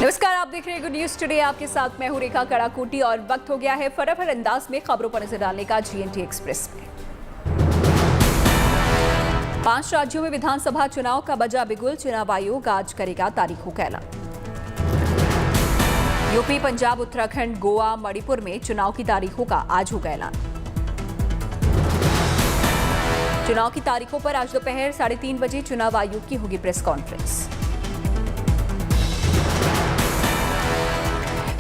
नमस्कार, आप देख रहे हैं गुड न्यूज टुडे। आपके साथ मैं हूं रेखा कड़ाकोटी और वक्त हो गया है फटाफट अंदाज में खबरों पर नजर डालने का GNT एक्सप्रेस में। 5 राज्यों में विधानसभा चुनाव का बजा बिगुल। चुनाव आयोग आज करेगा तारीखों का ऐलान। यूपी, पंजाब, उत्तराखंड, गोवा, मणिपुर में चुनाव की तारीखों का आज होगा ऐलान। चुनाव की तारीखों पर आज दोपहर 3:30 बजे चुनाव आयोग की होगी प्रेस कॉन्फ्रेंस।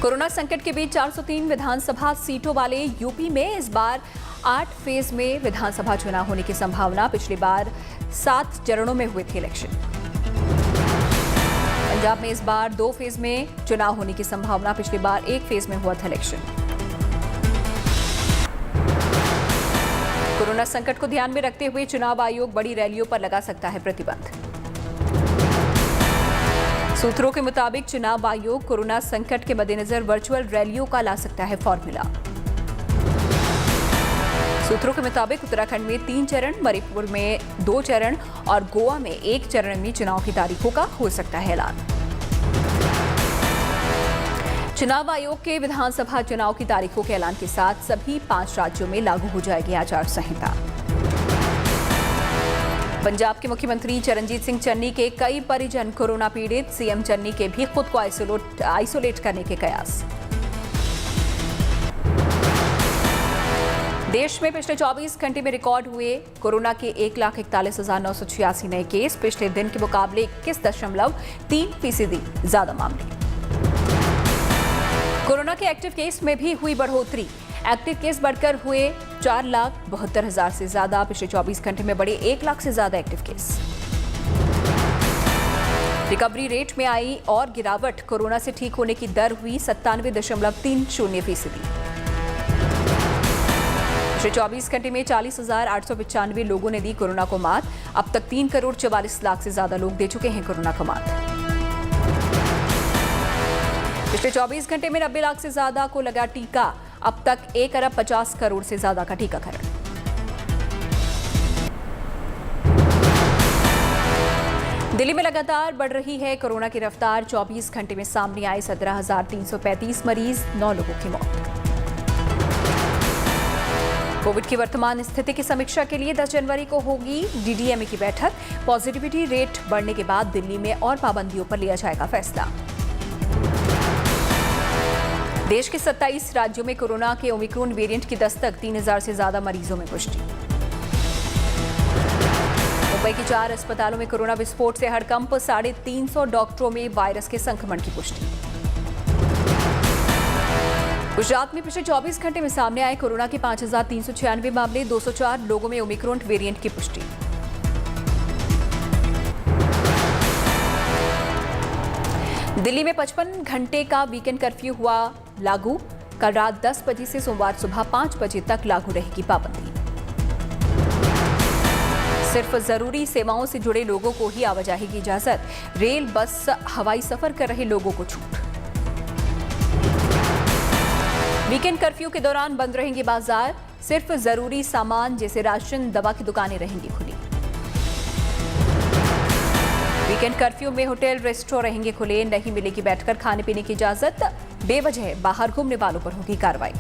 कोरोना संकट के बीच 403 विधानसभा सीटों वाले यूपी में इस बार 8 फेज में विधानसभा चुनाव होने की संभावना। पिछली बार 7 चरणों में हुए थे इलेक्शन। पंजाब में इस बार 2 फेज में चुनाव होने की संभावना। पिछली बार 1 फेज में हुआ था इलेक्शन। कोरोना संकट को ध्यान में रखते हुए चुनाव आयोग बड़ी रैलियों पर लगा सकता है प्रतिबंध। सूत्रों के मुताबिक चुनाव आयोग कोरोना संकट के मद्देनजर वर्चुअल रैलियों का ला सकता है फॉर्मूला। सूत्रों के मुताबिक उत्तराखंड में 3 चरण, मणिपुर में 2 चरण और गोवा में 1 चरण में चुनाव की तारीखों का हो सकता है ऐलान। चुनाव आयोग के विधानसभा चुनाव की तारीखों के ऐलान के साथ सभी 5 राज्यों में लागू हो जाएगी आचार संहिता। पंजाब के मुख्यमंत्री चरणजीत सिंह चन्नी के कई परिजन कोरोना पीड़ित। सीएम चन्नी के भी खुद को आइसोलेट करने के कयास। देश में पिछले 24 घंटे में रिकॉर्ड हुए कोरोना के 1,41,986 नए केस। पिछले दिन के मुकाबले 21.3% ज्यादा मामले। कोरोना के एक्टिव केस में भी हुई बढ़ोतरी। एक्टिव केस बढ़कर हुए 4,72,000 से ज्यादा। पिछले 24 घंटे में बढ़े 1 लाख से ज्यादा एक्टिव केस। रिकवरी रेट में आई और गिरावट। कोरोना से ठीक होने की दर हुई 97.30%। पिछले 24 घंटे में 40,895 लोगों ने दी कोरोना को मात। अब तक 3,44,00,000 से ज्यादा लोग दे चुके हैं कोरोना को मात। पिछले 24 घंटे में 90 लाख से ज्यादा को लगा टीका। अब तक 1,50,00,000 से ज्यादा का टीकाकरण। दिल्ली में लगातार बढ़ रही है कोरोना की रफ्तार। 24 घंटे में सामने आए 17,335 मरीज, 9 लोगों की मौत। कोविड की वर्तमान स्थिति की समीक्षा के लिए 10 जनवरी को होगी DDMA की बैठक। पॉजिटिविटी रेट बढ़ने के बाद दिल्ली में और पाबंदियों पर लिया जाएगा फैसला। देश के 27 राज्यों में कोरोना के ओमिक्रॉन वेरिएंट की दस्तक। 3,000 से ज्यादा मरीजों में पुष्टि। मुंबई की 4 अस्पतालों में कोरोना विस्फोट से हड़कंप। 350 डॉक्टरों में वायरस के संक्रमण की पुष्टि। गुजरात में पिछले 24 घंटे में सामने आए कोरोना के 5,396 मामले। 204 लोगों में ओमिक्रॉन वेरिएंट की पुष्टि। दिल्ली में 55 घंटे का वीकेंड कर्फ्यू हुआ लागू। कल रात 10 बजे से सोमवार सुबह 5 बजे तक लागू रहेगी पाबंदी। सिर्फ जरूरी सेवाओं से जुड़े लोगों को ही आवाजाही की इजाजत। रेल, बस, हवाई सफर कर रहे लोगों को छूट। वीकेंड कर्फ्यू के दौरान बंद रहेंगे बाजार। सिर्फ जरूरी सामान जैसे राशन, दवा की दुकानें रहेंगी खुली। वीकेंड कर्फ्यू में होटल, रेस्टोरेंट रहेंगे खुले। नहीं मिलेगी बैठकर खाने पीने की इजाजत। बेवजह बाहर घूमने वालों पर होगी कार्रवाई।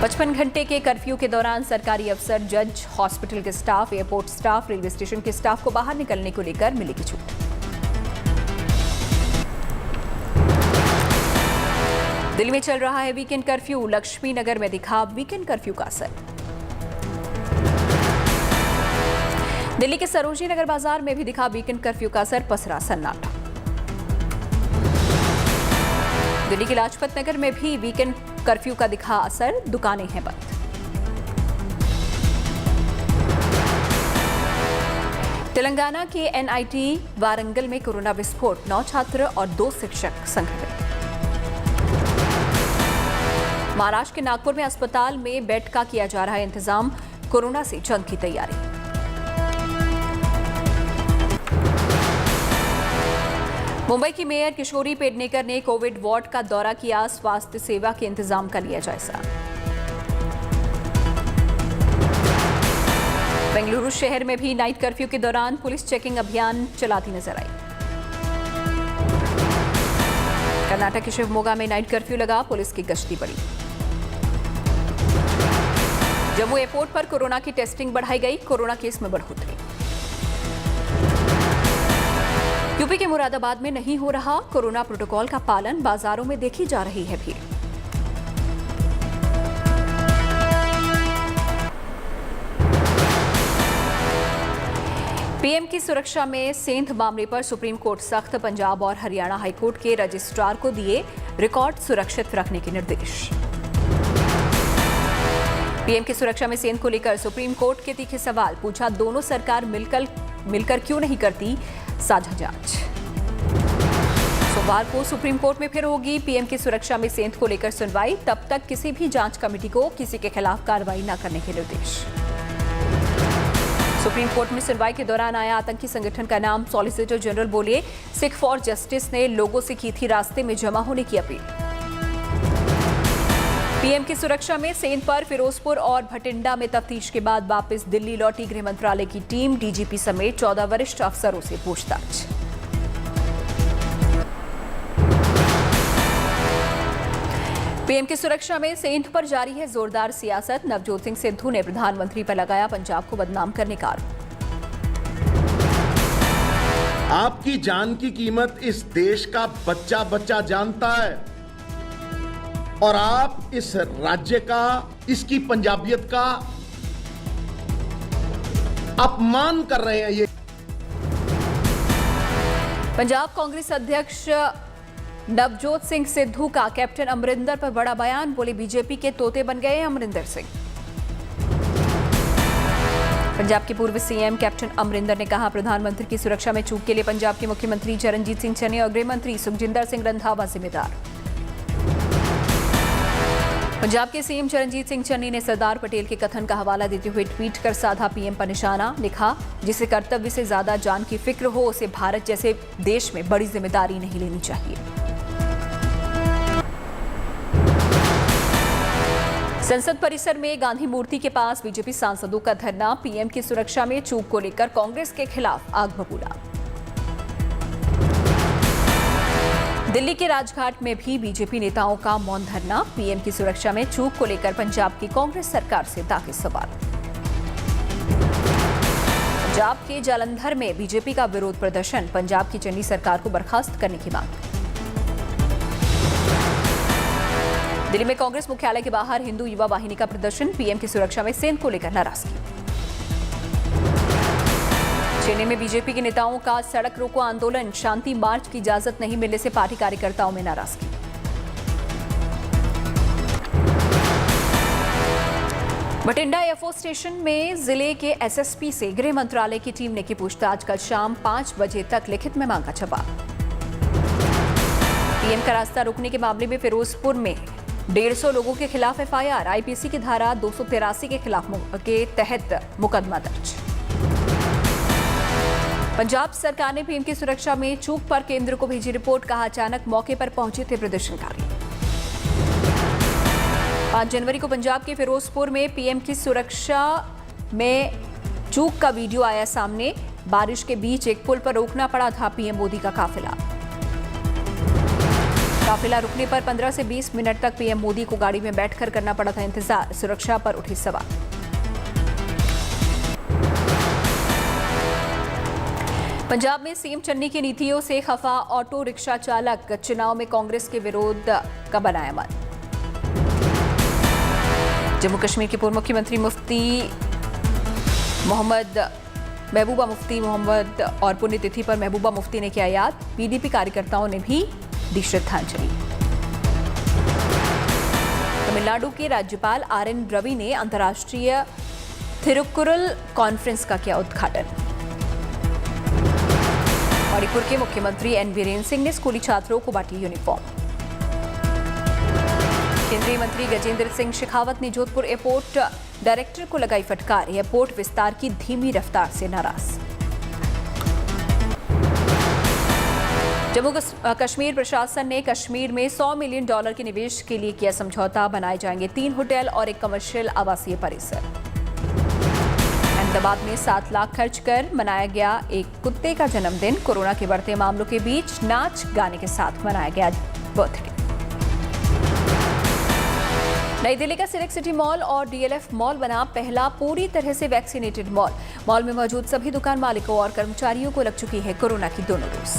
55 घंटे के कर्फ्यू के दौरान सरकारी अफसर, जज, हॉस्पिटल के staff, airport staff, railway station के स्टाफ को बाहर निकलने को लेकर मिलेगी छूट। दिल्ली में चल रहा है वीकेंड कर्फ्यू। लक्ष्मी नगर में दिखा वीकेंड कर्फ्यू का असर। दिल्ली के सरोजनी नगर बाजार में भी दिखा वीकेंड कर्फ्यू का असर। पसरा सन्नाटा। दिल्ली के लाजपत नगर में भी वीकेंड कर्फ्यू का दिखा असर। दुकानें हैं बंद। तेलंगाना के NIT वारंगल में कोरोना विस्फोट। 9 छात्र और 2 शिक्षक संक्रमित। महाराष्ट्र के नागपुर में अस्पताल में बेड का किया जा रहा है इंतजाम। कोरोना से जंग की तैयारी। मुंबई की मेयर किशोरी पेडनेकर ने कोविड वार्ड का दौरा किया। स्वास्थ्य सेवा के इंतजाम का लिया जायजा। बेंगलुरु शहर में भी नाइट कर्फ्यू के दौरान पुलिस चेकिंग अभियान चलाती नजर आई। कर्नाटक के शिवमोगा में नाइट कर्फ्यू लगा, पुलिस की गश्ती बढ़ी। जम्मू एयरपोर्ट पर कोरोना की टेस्टिंग बढ़ाई गई, कोरोना केस में बढ़ोतरी। यूपी के मुरादाबाद में नहीं हो रहा कोरोना प्रोटोकॉल का पालन, बाजारों में देखी जा रही है भीड़। पीएम की सुरक्षा में सेंध मामले पर सुप्रीम कोर्ट सख्त, पंजाब और हरियाणा हाईकोर्ट के रजिस्ट्रार को दिए रिकॉर्ड सुरक्षित रखने के निर्देश। पीएम की सुरक्षा में सेंध को लेकर सुप्रीम कोर्ट के तीखे सवाल, पूछा दोनों सरकार मिलकर क्यों नहीं करती साझा जांच। सोमवार को सुप्रीम कोर्ट में फिर होगी पीएम की सुरक्षा में सेंध को लेकर सुनवाई, तब तक किसी भी जांच कमेटी को किसी के खिलाफ कार्रवाई न करने के निर्देश। सुप्रीम कोर्ट में सुनवाई के दौरान आया आतंकी संगठन का नाम, सॉलिसिटर जनरल बोले सिख फॉर जस्टिस ने लोगों से की थी रास्ते में जमा होने की अपील। पीएम की सुरक्षा में सेंध पर फिरोजपुर और भटिंडा में तफ्तीश के बाद वापस दिल्ली लौटी गृह मंत्रालय की टीम, डीजीपी समेत 14 वरिष्ठ अफसरों से पूछताछ। पीएम की सुरक्षा में सेंध पर जारी है जोरदार सियासत, नवजोत सिंह सिद्धू ने प्रधानमंत्री पर लगाया पंजाब को बदनाम करने का आरोप। आपकी जान की कीमत इस देश का बच्चा बच्चा जानता है और आप इस राज्य का, इसकी पंजाबियत का अपमान कर रहे हैं। ये पंजाब कांग्रेस अध्यक्ष नवजोत सिंह सिद्धू का कैप्टन अमरिंदर पर बड़ा बयान, बोले बीजेपी के तोते बन गए अमरिंदर सिंह। पंजाब के पूर्व सीएम कैप्टन अमरिंदर ने कहा प्रधानमंत्री की सुरक्षा में चूक के लिए पंजाब के मुख्यमंत्री चरणजीत सिंह चन्नी और गृह मंत्री सुखजिंदर सिंह रंधावा जिम्मेदार। पंजाब के सीएम चरणजीत सिंह चन्नी ने सरदार पटेल के कथन का हवाला देते हुए ट्वीट कर साधा पीएम पर निशाना, लिखा जिसे कर्तव्य से ज्यादा जान की फिक्र हो उसे भारत जैसे देश में बड़ी जिम्मेदारी नहीं लेनी चाहिए। संसद परिसर में गांधी मूर्ति के पास बीजेपी सांसदों का धरना, पीएम की सुरक्षा में चूक को लेकर कांग्रेस के खिलाफ आग बबूला। दिल्ली के राजघाट में भी बीजेपी नेताओं का मौन धरना, पीएम की सुरक्षा में चूक को लेकर पंजाब की कांग्रेस सरकार से दागे सवाल। पंजाब के जालंधर में बीजेपी का विरोध प्रदर्शन, पंजाब की चन्नी सरकार को बर्खास्त करने की मांग। दिल्ली में कांग्रेस मुख्यालय के बाहर हिंदू युवा वाहिनी का प्रदर्शन, पीएम की सुरक्षा में सेंध को लेकर नाराजगी। चेन्नई में बीजेपी के नेताओं का सड़क रोको आंदोलन, शांति मार्च की इजाजत नहीं मिलने से पार्टी कार्यकर्ताओं में नाराजगी। भटिंडा एयरफोर्स स्टेशन में जिले के एसएसपी से गृह मंत्रालय की टीम ने की पूछताछ, कल शाम 5 बजे तक लिखित में मांगा जवाब। पीएम का रास्ता रोकने के मामले में फिरोजपुर में 150 लोगों के खिलाफ एफआईआर, आईपीसी की धारा 283 के तहत मुकदमा दर्ज। पंजाब सरकार ने पीएम की सुरक्षा में चूक पर केंद्र को भेजी रिपोर्ट, कहा अचानक मौके पर पहुंचे थे प्रदर्शनकारी। 5 जनवरी को पंजाब के फिरोजपुर में पीएम की सुरक्षा में चूक का वीडियो आया सामने, बारिश के बीच एक पुल पर रोकना पड़ा था पीएम मोदी का काफिला। काफिला रुकने पर 15 से 20 मिनट तक पीएम मोदी को गाड़ी में बैठकर करना पड़ा था इंतजार, सुरक्षा पर उठे सवाल। पंजाब में सीएम चन्नी की नीतियों से खफा ऑटो रिक्शा चालक, चुनाव में कांग्रेस के विरोध का बनाया मन। जम्मू कश्मीर के पूर्व मुख्यमंत्री महबूबा मुफ्ती मोहम्मद और पुण्यतिथि पर महबूबा मुफ्ती ने किया याद, पीडीपी कार्यकर्ताओं ने भी दी श्रद्धांजलि। तमिलनाडु के राज्यपाल आरएन रवि ने अंतर्राष्ट्रीय थिरुकुरल कॉन्फ्रेंस का किया उद्घाटन। मणिपुर के मुख्यमंत्री एन बीरेन सिंह ने स्कूली छात्रों को बांटी यूनिफॉर्म। केंद्रीय मंत्री गजेंद्र सिंह शेखावत ने जोधपुर एयरपोर्ट डायरेक्टर को लगाई फटकार, एयरपोर्ट विस्तार की धीमी रफ्तार से नाराज। जम्मू कश्मीर प्रशासन ने कश्मीर में $100 मिलियन के निवेश के लिए किया समझौता, बनाए जाएंगे 3 होटल और एक कमर्शियल आवासीय परिसर। अहमदाबाद में 7 लाख खर्च कर मनाया गया एक कुत्ते का जन्मदिन, कोरोना के बढ़ते मामलों के बीच नाच गाने के साथ मनाया गया बर्थडे। नई दिल्ली का सिलेक्ट सिटी मॉल और डीएलएफ मॉल बना पहला पूरी तरह से वैक्सीनेटेड मॉल। मॉल में मौजूद सभी दुकान मालिकों और कर्मचारियों को लग चुकी है कोरोना की दोनों डोज।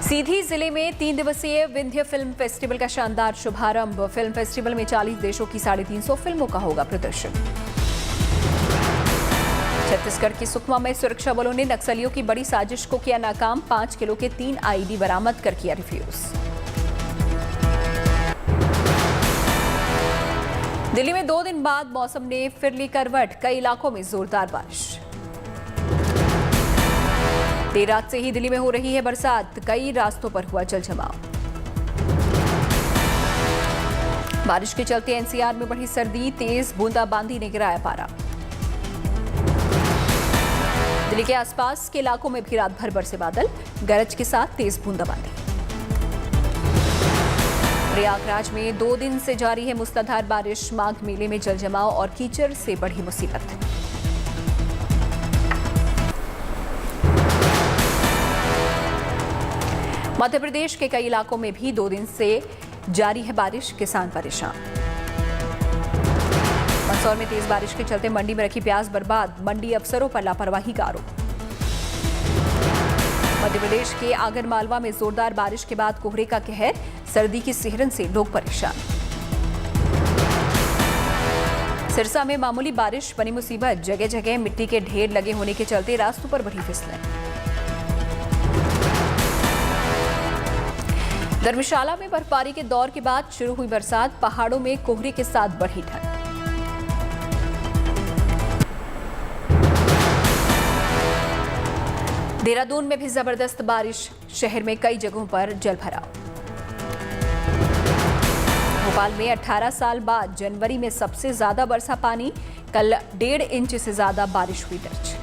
सीधी जिले में 3 दिवसीय विंध्य फिल्म फेस्टिवल का शानदार शुभारंभ। फिल्म फेस्टिवल में 40 देशों की 350 फिल्मों का होगा प्रदर्शन। छत्तीसगढ़ की सुकमा में सुरक्षा बलों ने नक्सलियों की बड़ी साजिश को किया नाकाम। 5 किलो के 3 आईडी बरामद कर किया रिफ्यूज। दिल्ली में 2 दिन बाद मौसम ने फिर ली करवट। कई इलाकों में जोरदार बारिश। देर रात से ही दिल्ली में हो रही है बरसात। कई रास्तों पर हुआ जलजमाव। बारिश के चलते एनसीआर में बढ़ी सर्दी। तेज बूंदाबांदी ने गिराया पारा। दिल्ली के आसपास के इलाकों में भी रात भर बरसे बादल, गरज के साथ तेज बूंदाबांदी। प्रयागराज में 2 दिन से जारी है मूसलाधार बारिश। माघ मेले में जलजमाव और कीचड़ से बढ़ी मुसीबत। मध्य प्रदेश के कई इलाकों में भी 2 दिन से जारी है बारिश। किसान परेशान। मंदसौर में तेज बारिश के चलते मंडी में रखी प्याज बर्बाद। मंडी अफसरों पर लापरवाही का आरोप। मध्य प्रदेश के आगर मालवा में जोरदार बारिश के बाद कोहरे का कहर। सर्दी की सिहरन से लोग परेशान। सिरसा में मामूली बारिश बनी मुसीबत। जगह जगह मिट्टी के ढेर लगे होने के चलते रास्तों पर बढ़ी फिसलन। धर्मशाला में बर्फबारी के दौर के बाद शुरू हुई बरसात। पहाड़ों में कोहरे के साथ बढ़ी ठंड। देहरादून में भी जबरदस्त बारिश। शहर में कई जगहों पर जलभराव। भोपाल में 18 साल बाद जनवरी में सबसे ज्यादा बरसा पानी। कल 1.5 इंच से ज्यादा बारिश हुई दर्ज।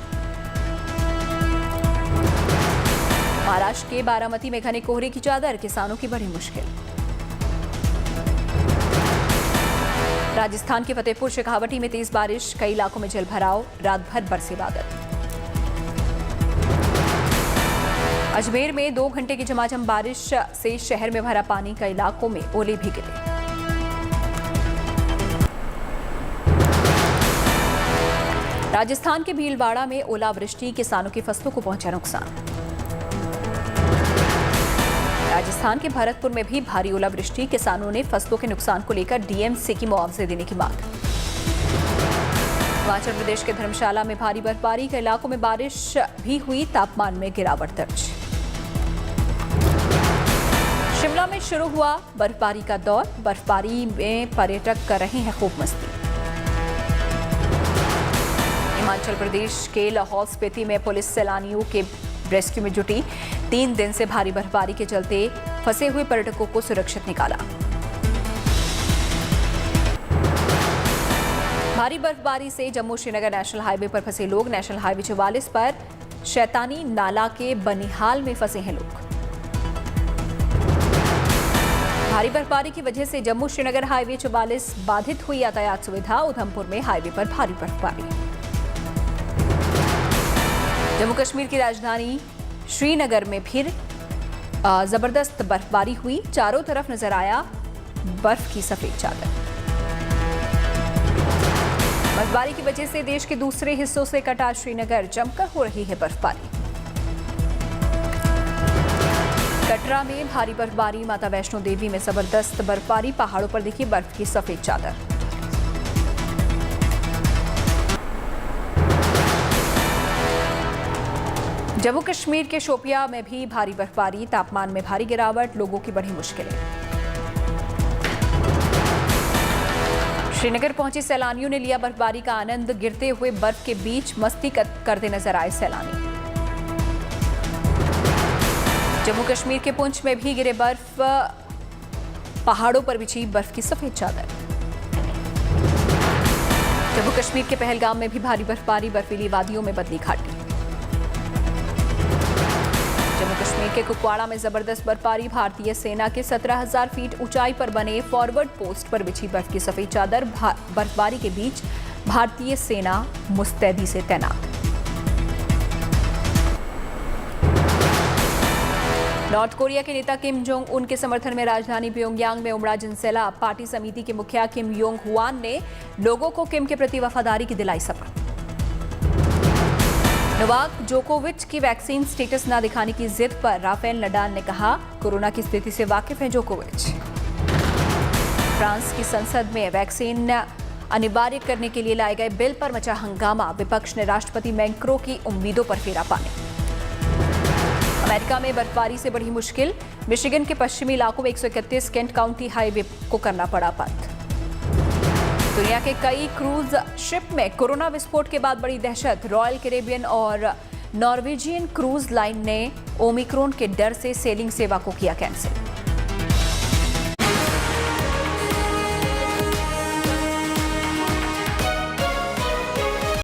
महाराष्ट्र के बारामती में घने कोहरे की चादर। किसानों की बड़ी मुश्किल। राजस्थान के फतेहपुर शेखावटी में तेज बारिश। कई इलाकों में जलभराव। रात भर बरसे बादल। अजमेर में 2 घंटे की झमाझम बारिश से शहर में भरा पानी। कई इलाकों में ओले भी गिरे। राजस्थान के भीलवाड़ा में ओलावृष्टि। किसानों की फसलों को पहुंचा नुकसान। राजस्थान के भरतपुर में भी भारी ओलावृष्टि। किसानों ने फसलों के नुकसान को लेकर डीएम की मुआवजे देने की मांग। हिमाचल प्रदेश के धर्मशाला में भारी बर्फबारी। कई इलाकों में बारिश भी हुई। तापमान में गिरावट दर्ज। शिमला में शुरू हुआ बर्फबारी का दौर। बर्फबारी में पर्यटक कर रहे हैं खूब मस्ती। हिमाचल प्रदेश के लाहौल स्पीति में पुलिस सैलानियों के रेस्क्यू में जुटी। 3 दिन से भारी बर्फबारी के चलते फंसे हुए पर्यटकों को सुरक्षित निकाला। भारी बर्फबारी से जम्मू श्रीनगर नेशनल हाईवे पर फंसे लोग। नेशनल हाईवे 44 पर शैतानी नाला के बनिहाल में फंसे हैं लोग। भारी बर्फबारी की वजह से जम्मू श्रीनगर हाईवे 44 बाधित हुई यातायात सुविधा। उधमपुर में हाईवे पर भारी बर्फबारी। जम्मू कश्मीर की राजधानी श्रीनगर में फिर जबरदस्त बर्फबारी हुई। चारों तरफ नजर आया बर्फ की सफेद चादर। बर्फबारी की वजह से देश के दूसरे हिस्सों से कटा श्रीनगर। जमकर हो रही है बर्फबारी। कटरा में भारी बर्फबारी। माता वैष्णो देवी में जबरदस्त बर्फबारी। पहाड़ों पर दिखी बर्फ की सफेद चादर। जम्मू कश्मीर के शोपिया में भी भारी बर्फबारी। तापमान में भारी गिरावट। लोगों की बढ़ी मुश्किलें। श्रीनगर पहुंचे सैलानियों ने लिया बर्फबारी का आनंद। गिरते हुए बर्फ के बीच मस्ती करते नजर आए सैलानी। जम्मू कश्मीर के पुंछ में भी गिरे बर्फ। पहाड़ों पर बिछी बर्फ की सफेद चादर। जम्मू कश्मीर के पहलगाम में भी भारी बर्फबारी। बर्फीली वादियों में बदली घाटी। जम्मू कश्मीर के कुपवाड़ा में जबरदस्त बर्फबारी। भारतीय सेना के 17,000 फीट ऊंचाई पर बने फॉरवर्ड पोस्ट पर बिछी बर्फ की सफेद चादर। बर्फबारी के बीच भारतीय सेना मुस्तैदी से तैनात। नॉर्थ कोरिया के नेता किम जोंग उन के समर्थन में राजधानी प्योंगयांग में उमड़ा जनसैलाब। पार्टी समिति के मुखिया किम योंग हुआन ने लोगों को किम के प्रति वफादारी की दिलाई शपथ। नोवाक जोकोविच की वैक्सीन स्टेटस न दिखाने की जिद पर राफेल नडाल ने कहा, कोरोना की स्थिति से वाकिफ हैं जोकोविच। फ्रांस की संसद में वैक्सीन अनिवार्य करने के लिए लाए गए बिल पर मचा हंगामा। विपक्ष ने राष्ट्रपति मैक्रों की उम्मीदों पर फेरा पानी। अमेरिका में बर्फबारी से बढ़ी मुश्किल। मिशिगन के पश्चिमी इलाकों में 131 केंट काउंटी हाईवे को करना पड़ा बंद। दुनिया के कई क्रूज शिप में कोरोना विस्फोट के बाद बड़ी दहशत। रॉयल कैरेबियन और नॉर्वेजियन क्रूज लाइन ने ओमिक्रॉन के डर से सेलिंग सेवा को किया कैंसिल।